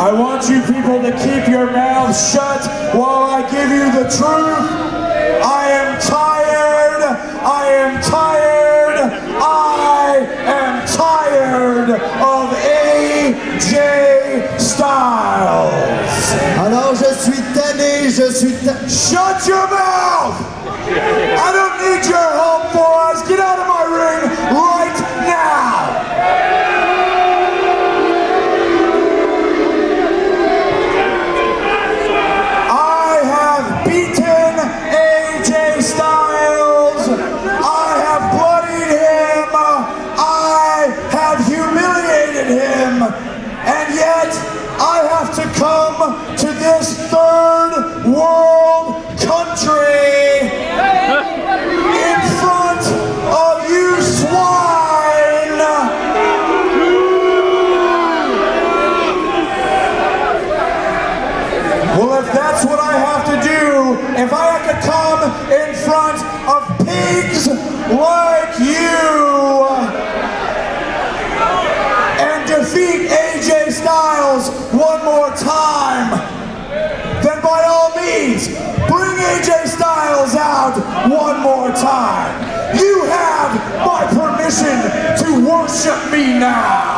I want you people to keep your mouths shut while I give you the truth. I am tired. I am tired. I am tired of AJ Styles. Alors je suis tanné, Shut your mouth! I don't need your help, boys. Get out of my ring right now! I have beaten AJ Styles. I have bloodied him. I have humiliated him. And yet, I have to come to this third world country in front of you swine. Well, if that's what I have to do, if I have to come in front of pigs like you and defeat AJ Styles one more time, then by all means, bring AJ Styles out one more time. You have my permission to worship me now.